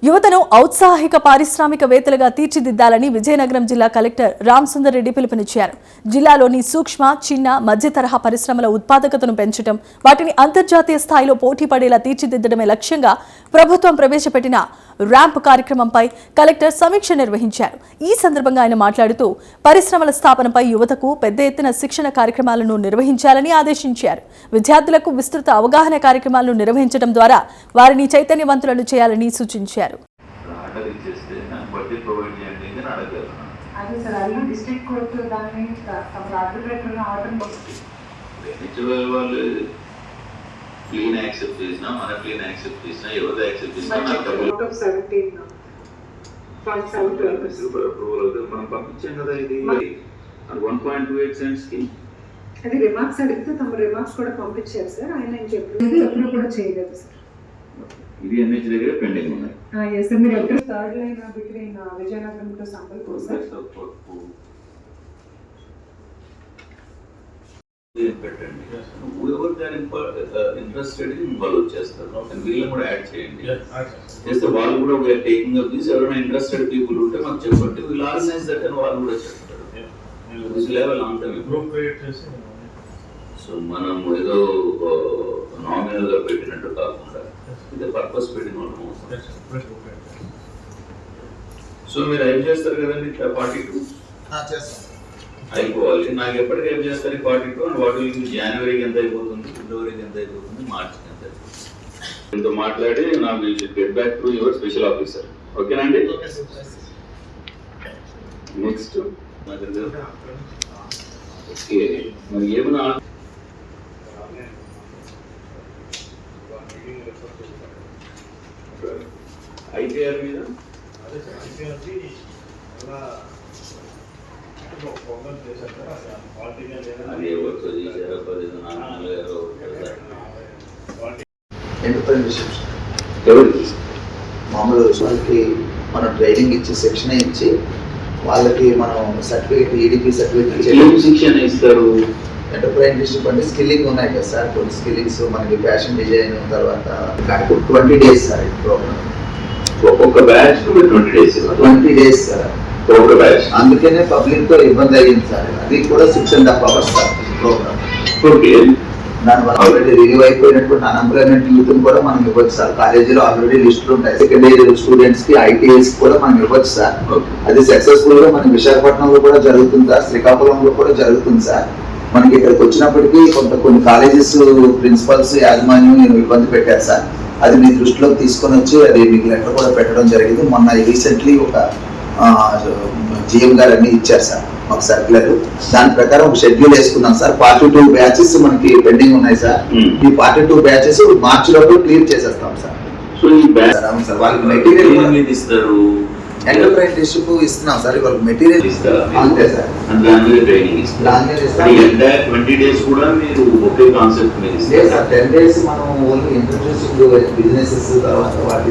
యువతను ఔత్సాహిక పారిశ్రామికవేత్తలుగా తీర్చిదిద్దాలని విజయనగరం జిల్లా కలెక్టర్ రామసుందర్ రెడ్డి పిలుపునిచ్చారు. జిల్లాలోని సూక్ష్మ, చిన్న, మధ్య తరహా పరిశ్రమల ఉత్పాదకతను పెంచడం, వాటిని అంతర్జాతీయ స్థాయిలో పోటీ పడేలా తీర్చిదిద్దడమే లక్ష్యంగా ప్రభుత్వం ప్రవేశపెట్టిన ర్యాంప్ కార్యక్రమంపై కలెక్టర్ సమీక్ష నిర్వహించారు. ఈ సందర్భంగా ఆయన మాట్లాడుతూ పరిశ్రమల స్థాపనపై యువతకు పెద్ద ఎత్తున శిక్షణ కార్యక్రమాలను నిర్వహించాలని ఆదేశించారు. విద్యార్థులకు విస్తృత అవగాహన కార్యక్రమాలను నిర్వహించడం ద్వారా వారిని చైతన్యవంతులను చేయాలని సూచించారు. క్లీన్ యాక్సెప్ట్ చేసినా మన క్లీన్ యాక్సెప్ట్ చేసినా యువత యాక్సెప్ట్ చేసినా మనం పంపించాం కదా. ఇది 1.28 cents కి అది రిమార్క్స్ అడిగితే తమ రిమార్క్స్ కూడా పంపించారు సార్. ఆయన చెప్పలేదు, ఎప్పుడు కూడా చేయలేదు సార్. ఇది ఎన్హెచ్ దగ్గర పెండింగ్ ఉన్నాయి. మీరు ఎప్పుడు థర్డ్ లైన్ బిట్వీన్ విజయనగరం తో సంబల్పూర్ సార్ పెట్టండి. ఎవరు దాని ఇంట్రెస్టెడ్ ఇన్వాల్వ్ చేస్తారు, వీళ్ళని కూడా యాడ్ చేయండి. చేస్తే వాళ్ళు కూడా వీఆర్ టేకింగ్ అప్ దిస్. ఎవరైనా ఇంట్రెస్టెడ్ పీపుల్ ఉంటే మాకు చెప్పండి, వీళ్ళు ఆర్గనైజ్ దట్ అని వాళ్ళు కూడా చెప్తారు. This level long term. So మనం ఏదో నామినల్ గా పెట్టినట్టు కాకుండా ఇది పర్పస్ పెట్టిన వాళ్ళం. సో మీరు ఏం చేస్తారు కదండి 42 అయిపోవాలి. నాకు ఎప్పటికీ ఏం చేస్తారు 42 అండ్ వాటి జనవరికి ఎంత అయిపోతుంది, ఫిబ్రవరికి ఎంత అయిపోతుంది, మార్చికి ఎంత అయిపోతుంది. దీంతో మాట్లాడి నాకు get back to your special officer. ఓకేనండి. నెక్స్ట్ ఓకే, మరి ఏమన్నా ఐటీఆర్ మీద మామూలు వాళ్ళకి మనం ట్రైనింగ్ ఇచ్చి శిక్షణ ఇచ్చి వాళ్ళకి మనం సర్టిఫికేట్ ఈడిపి సర్టిఫికేట్ శిక్షణ ఇస్తారు. ఎంటర్ప్రైనర్షిప్ అంటే స్కిల్లింగ్ ఉన్నాయి కదా సార్, కొన్ని స్కిల్లింగ్స్ మనకి ఫ్యాషన్ డిజైన్ తర్వాత 20 days సార్ ప్రోగ్రామ్. ఒక్కొక్క బ్యాచ్ 20 days సార్ ఒక్కొక్క బ్యాచ్. అందుకనే పబ్లిక్ తో ఇబ్బంది అయ్యింది సార్. అది కూడా 6.5 hours సార్ ప్రోగ్రామ్. ఓకే, దానివల్ల ఆల్రెడీ రిలీవ్ అయిపోయినటువంటి అన్ఎంప్లాయ్మెంట్ యూత్ కూడా మనం ఇవ్వచ్చు సార్. కాలేజీలో ఆల్రెడీ లిస్టులు ఉంటాయి. సెకండ్ ఇయర్ స్టూడెంట్స్ కి ఐటీఐస్ కూడా మనం ఇవ్వచ్చు సార్. అది సక్సెస్ఫుల్ గా మనకి విశాఖపట్నంలో కూడా జరుగుతుంది సార్, శ్రీకాకుళంలో కూడా జరుగుతుంది సార్. మనకి ఇక్కడికి వచ్చినప్పటికీ కొన్ని కాలేజెస్ ప్రిన్సిపల్స్ యాజమాన్యం ఇబ్బంది పెట్టారు సార్. అది మీ దృష్టిలోకి తీసుకొని వచ్చి అది మీకు లెటర్ కూడా పెట్టడం జరిగింది. మొన్న రీసెంట్లీ ఒక జిఎం గారు అన్ని ఇచ్చారు సార్ మాకు సర్క్యులర్. దాని ప్రకారం ఒక షెడ్యూల్ వేసుకున్నాం సార్. 42 బ్యాచెస్ మనకి పెండింగ్ ఉన్నాయి సార్. ఈ 42 బ్యాచెస్ మార్చి లోపల క్లియర్ చేసేస్తాం సార్. సో ఈ బ్యాచ్ వాళ్ళకి మెటీరియల్ ఇస్తారు, ఎంటర్ప్రైనర్షిప్ ఇస్తున్నాం సార్. వాళ్ళకి మెటీరియల్ ఇస్తారు అంతే సార్. దాని మీద ట్రైనింగ్ ఇస్తారు. 20 days కూడా మీరు ఒకే కాన్సెప్ట్ మీద 10 days మనం ఓన్లీ ఇంట్రడ్యూసింగ్ బిజినెసెస్ తర్వాత వాటి